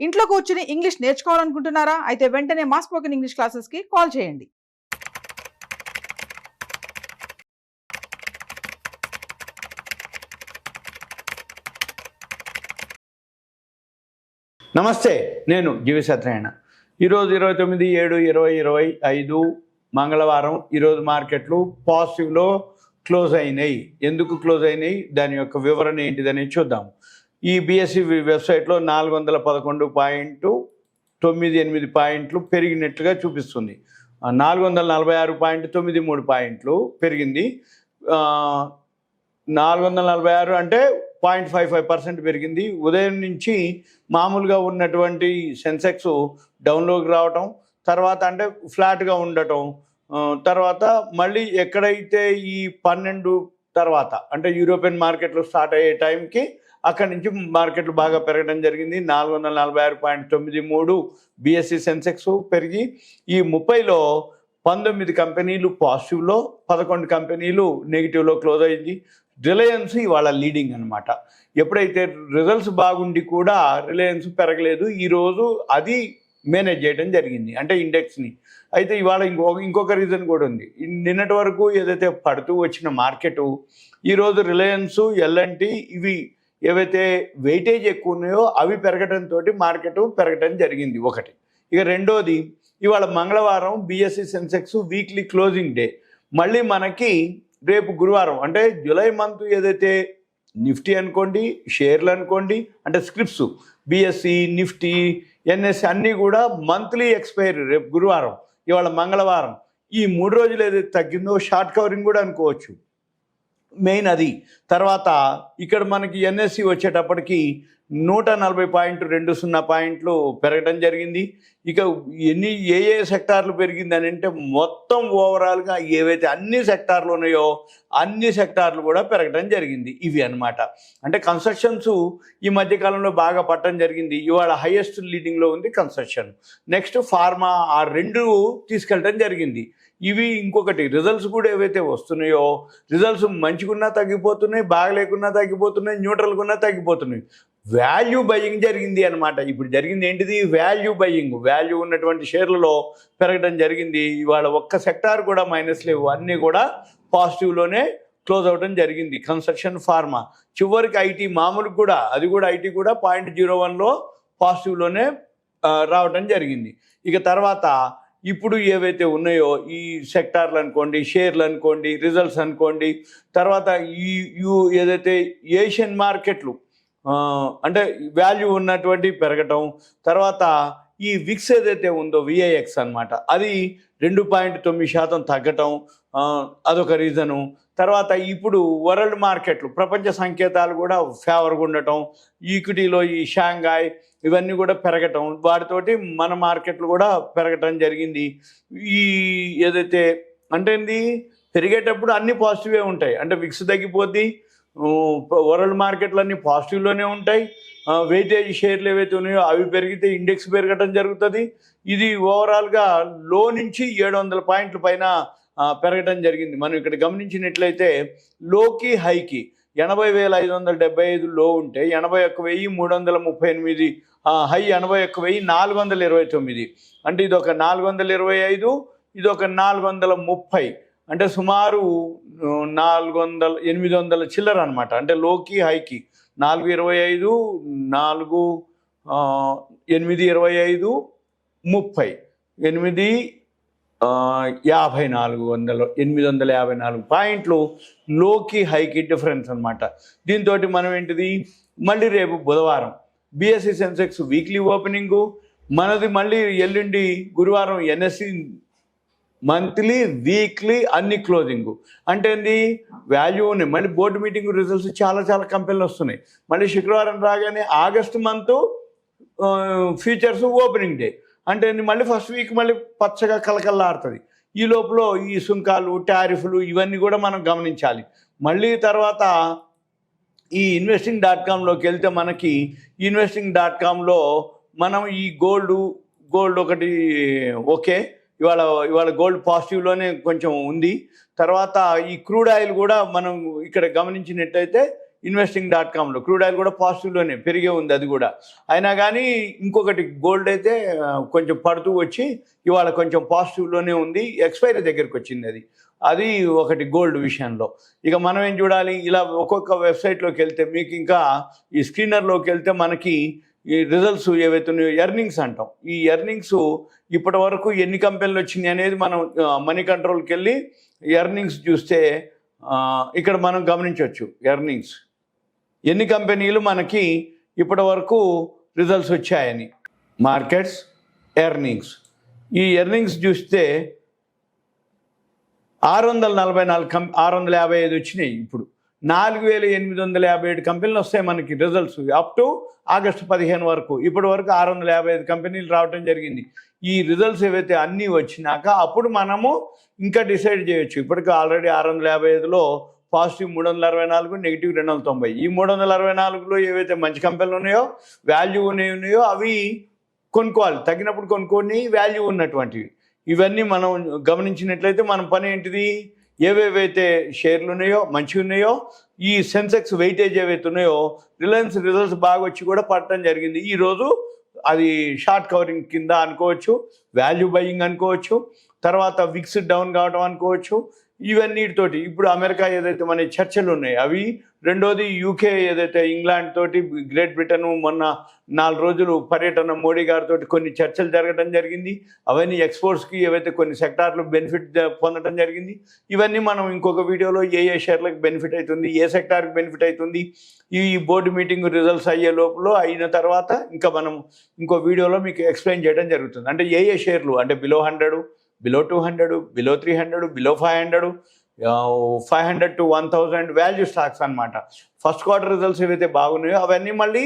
ఇంట్లో కూర్చుని ఇంగ్లీష్ నేర్చుకోవాలనుకుంటున్నారా? అయితే వెంటనే మా స్పోకెన్ ఇంగ్లీష్ క్లాసెస్‌కి కాల్ చేయండి. నమస్తే, నేను జీవి సత్యనారాయణ. ఈరోజు 29/7/2025 మంగళవారం. ఈరోజు మార్కెట్లు పాజిటివ్లో క్లోజ్ అయినాయి. ఎందుకు క్లోజ్ అయినాయి, దాని యొక్క వివరణ ఏంటిదని చూద్దాం. ఈ బిఎస్సి వెబ్సైట్లో 411.98 పాయింట్లు పెరిగినట్లుగా చూపిస్తుంది. 446.93 పాయింట్లు పెరిగింది. 446 అంటే 0.55% పెరిగింది. ఉదయం నుంచి మామూలుగా ఉన్నటువంటి సెన్సెక్స్ డౌన్లోకి రావటం, తర్వాత అంటే ఫ్లాట్గా ఉండటం, తర్వాత మళ్ళీ ఎక్కడైతే ఈ 12 తర్వాత అంటే యూరోపియన్ మార్కెట్లు స్టార్ట్ అయ్యే టైంకి అక్కడి నుంచి మార్కెట్లు బాగా పెరగడం జరిగింది. 446.93 బిఎస్సి సెన్సెక్స్ పెరిగి ఈ 30లో 19 కంపెనీలు పాజిటివ్లో, 11 కంపెనీలు నెగిటివ్లో క్లోజ్ అయింది. రిలయన్స్ ఇవాళ లీడింగ్ అనమాట. ఎప్పుడైతే రిజల్ట్స్ బాగుండి కూడా రిలయన్స్ పెరగలేదు, ఈరోజు అది మేనేజ్ చేయడం జరిగింది, అంటే ఇండెక్స్ని. అయితే ఇవాళ ఇంకొక రీజన్ కూడా ఉంది. నిన్నటి వరకు ఏదైతే పడుతూ వచ్చిన మార్కెటు, ఈరోజు రిలయన్స్, ఎల్ఎన్టీ ఇవి ఏవైతే వెయిటేజ్ ఎక్కువ ఉన్నాయో అవి పెరగడంతో మార్కెట్ పెరగడం జరిగింది ఒకటి. ఇక రెండోది, ఇవాళ మంగళవారం BSc Sensex weekly closing day. మళ్ళీ మనకి రేపు గురువారం అంటే జూలై మంత్ ఏదైతే నిఫ్టీ అనుకోండి, షేర్లు అనుకోండి, అంటే స్క్రిప్ట్స్ బిఎస్సి, నిఫ్టీ, ఎన్ఎస్సి అన్నీ కూడా మంత్లీ ఎక్స్పైరీ రేపు గురువారం, ఇవాళ మంగళవారం. ఈ 3 రోజులు ఏదైతే తగ్గిందో షార్ట్ కవరింగ్ కూడా అనుకోవచ్చు, మెయిన్ అది. తర్వాత ఇక్కడ మనకి ఎన్ఎస్సి వచ్చేటప్పటికి 140.20 పాయింట్లు పెరగడం జరిగింది. ఇక ఏ సెక్టార్లు పెరిగిందని అంటే మొత్తం ఓవరాల్గా ఏవైతే అన్ని సెక్టార్లు ఉన్నాయో అన్ని సెక్టార్లు కూడా పెరగడం జరిగింది. ఇవి అన్నమాట. అంటే కన్స్ట్రక్షన్స్ ఈ మధ్యకాలంలో బాగా పట్టడం జరిగింది. ఇవాళ హైయెస్ట్ లీడింగ్లో ఉంది కన్స్ట్రక్షన్. నెక్స్ట్ ఫార్మా, ఆ రెండు తీసుకెళ్ళడం జరిగింది. ఇవి ఇంకొకటి, రిజల్ట్స్ కూడా ఏవైతే వస్తున్నాయో రిజల్ట్స్ మంచిగున్నా తగ్గిపోతున్నాయి, బాగలేకున్నా తగ్గిపోతున్నాయి, న్యూట్రల్గున్నా తగ్గిపోతున్నాయి. వాల్యూ బయింగ్ జరిగింది అనమాట. ఇప్పుడు జరిగింది ఏంటిది? Value buying. వాల్యూ ఉన్నటువంటి షేర్లలో పెరగడం జరిగింది. ఇవాళ ఒక్క సెక్టార్ కూడా మైనస్ లేవు, అన్నీ కూడా పాజిటివ్లోనే క్లోజ్ అవ్వడం జరిగింది. కన్స్ట్రక్షన్, ఫార్మా, చివరికి ఐటీ మామూలు కూడా, అది కూడా ఐటీ కూడా 0.01లో పాజిటివ్లోనే రావడం జరిగింది. ఇక తర్వాత ఇప్పుడు ఏవైతే ఉన్నాయో ఈ సెక్టార్లు అనుకోండి, షేర్లు అనుకోండి, రిజల్ట్స్ అనుకోండి, తర్వాత ఏదైతే ఏషియన్ మార్కెట్లు అంటే వాల్యూ ఉన్నటువంటి పెరగటం, తర్వాత ఈ విక్స్ ఏదైతే ఉందో విఐఎక్స్ అనమాట, అది 2.9% తగ్గటం, అదొక రీజను. తర్వాత ఇప్పుడు వరల్డ్ మార్కెట్లు, ప్రపంచ సంకేతాలు కూడా ఫేవర్గా ఉండటం, ఈక్విటీలో ఈ షాంఘాయ్ ఇవన్నీ కూడా పెరగటం, వాటితోటి మన మార్కెట్లు కూడా పెరగటం జరిగింది. ఈ ఏదైతే అంటే పెరిగేటప్పుడు అన్నీ పాజిటివే ఉంటాయి. అంటే విక్స్ తగ్గిపోద్ది, వరల్డ్ మార్కెట్లు అన్నీ పాజిటివ్లోనే ఉంటాయి. వెయిటేజ్ షేర్లు ఏవైతే ఉన్నాయో అవి పెరిగితే ఇండెక్స్ పెరగటం జరుగుతుంది. ఇది ఓవరాల్గా లో నుంచి 700 పాయింట్ల పైన పెరగటం జరిగింది. మనం ఇక్కడ గమనించినట్లయితే లోకి హైకి 80,575 లో ఉంటే 81,338, హై 81,429. అంటే ఇదొక 425, ఇదొక 430, అంటే సుమారు 800 చిల్లర అనమాట. అంటే లోకి హైకి 425, 825, 30, 854 పాయింట్లు లోకి హైకి డిఫరెన్స్ అనమాట. దీంతో మనం ఏంటిది, మళ్ళీ రేపు బుధవారం బిఎస్సి సెన్సెక్స్ వీక్లీ ఓపెనింగు మనది, మళ్ళీ ఎల్లుండి గురువారం ఎన్ఎస్సి మంత్లీ, వీక్లీ అన్ని క్లోజింగు. అంటే వాల్యూ ఉన్నాయి. మళ్ళీ బోర్డు మీటింగ్ రిజల్ట్స్ చాలా కంపెనీలు వస్తున్నాయి. మళ్ళీ శుక్రవారం రాగానే August month futures opening day. అంటే మళ్ళీ ఫస్ట్ వీక్ మళ్ళీ పచ్చగా కలకల్లాడుతుంది. ఈ లోపల ఈ సుంకాలు, టారిఫ్లు ఇవన్నీ కూడా మనం గమనించాలి. మళ్ళీ తర్వాత ఈ investing.comలోకి వెళ్తే మనకి investing.comలో మనం ఈ గోల్డ్ ఒకటి ఓకే, ఇవాళ గోల్డ్ పాజిటివ్లోనే కొంచెం ఉంది. తర్వాత ఈ క్రూడ్ ఆయిల్ కూడా మనం ఇక్కడ గమనించినట్టయితే investing.comలో క్రూడ్ ఆయిల్ కూడా పాజిటివ్లోనే పెరిగే ఉంది అది కూడా. అయినా కానీ ఇంకొకటి గోల్డ్ అయితే కొంచెం పడుతూ వచ్చి ఇవాళ కొంచెం పాజిటివ్లోనే ఉంది, ఎక్స్పైరీ దగ్గరికి వచ్చింది అది ఒకటి గోల్డ్ విషయంలో. ఇక మనం ఏం చూడాలి, ఇలా ఒక్కొక్క వెబ్సైట్లోకి వెళ్తే మీకు ఇంకా ఈ స్క్రీనర్లోకి వెళ్తే మనకి ఈ రిజల్ట్స్ ఏవైతే ఉన్నాయో ఎర్నింగ్స్ అంటాం. ఈ ఎర్నింగ్స్ ఇప్పటి వరకు ఎన్ని కంపెనీలు వచ్చినాయి అనేది మనం మనీ కంట్రోల్కి వెళ్ళి ఎర్నింగ్స్ చూస్తే ఇక్కడ మనం గమనించవచ్చు ఎర్నింగ్స్ ఎన్ని కంపెనీలు మనకి ఇప్పటి వరకు రిజల్ట్స్ వచ్చాయని. మార్కెట్స్, ఎర్నింగ్స్, ఈ ఎర్నింగ్స్ చూస్తే 655 వచ్చినాయి. ఇప్పుడు 4857 కంపెనీలు వస్తాయి మనకి రిజల్ట్స్ అప్ టు ఆగస్టు 15 వరకు. ఇప్పటి వరకు 655 కంపెనీలు రావడం జరిగింది. ఈ రిజల్ట్స్ ఏవైతే అన్నీ వచ్చినాక అప్పుడు మనము ఇంకా డిసైడ్ చేయొచ్చు. ఇప్పటికి ఆల్రెడీ 655లో పాజిటివ్ 364, నెగిటివ్ 290. ఈ 364లో ఏవైతే మంచి కంపెనీలు ఉన్నాయో, వాల్యూ ఉన్నాయో అవి కొనుక్కోవాలి, తగినప్పుడు కొనుక్కొని వాల్యూ ఉన్నటువంటివి. ఇవన్నీ మనం గమనించినట్లయితే మన పని ఏంటిది, ఏవేవైతే షేర్లు ఉన్నాయో మంచిగా ఉన్నాయో, ఈ సెన్సెక్స్ వెయిటేజ్ ఏవైతే ఉన్నాయో, రిలయన్స్ రిజల్ట్స్ బాగా వచ్చి కూడా పడటం జరిగింది. ఈరోజు అది షార్ట్ కవరింగ్ కింద అనుకోవచ్చు, వాల్యూ బయింగ్ అనుకోవచ్చు, తర్వాత విక్స్ డౌన్ కావడం అనుకోవచ్చు. ఇవన్నిటితోటి ఇప్పుడు అమెరికా ఏదైతే మన చర్చలు ఉన్నాయి అవి, రెండోది యూకే ఏదైతే ఇంగ్లాండ్ తోటి, గ్రేట్ బ్రిటన్ మొన్న 4 రోజులు పర్యటన మోడీ గారితో కొన్ని చర్చలు జరగడం జరిగింది. అవన్నీ ఎక్స్పోర్ట్స్కి ఏవైతే కొన్ని సెక్టార్లు బెనిఫిట్ పొందడం జరిగింది. ఇవన్నీ మనం ఇంకొక వీడియోలో ఏ షేర్లకు బెనిఫిట్ అవుతుంది, ఏ సెక్టార్కి బెనిఫిట్ అవుతుంది, ఈ బోర్డు మీటింగ్ రిజల్ట్స్ అయ్యే లోపల అయిన తర్వాత ఇంకా మనం ఇంకో వీడియోలో మీకు ఎక్స్ప్లెయిన్ చేయడం జరుగుతుంది. అంటే ఏ షేర్లు అంటే below 100, below 200, below 300, below 500, 500 to 1000 value stocks అనమాట. ఫస్ట్ క్వార్టర్ రిజల్ట్స్ ఏవైతే బాగున్నాయో అవన్నీ మళ్ళీ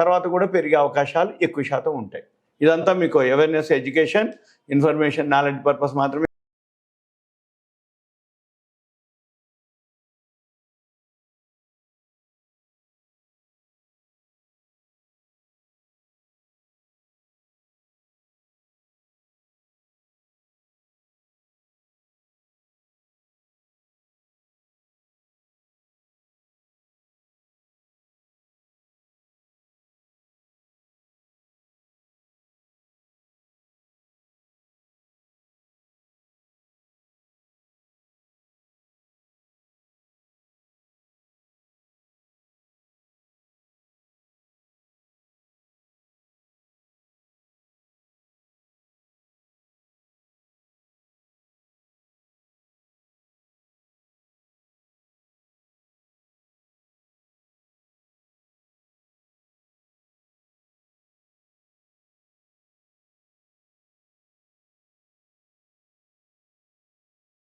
తర్వాత కూడా పెరిగే అవకాశాలు ఎక్కువ శాతం ఉంటాయి. ఇదంతా మీకు awareness, education, information, knowledge purpose మాత్రమే.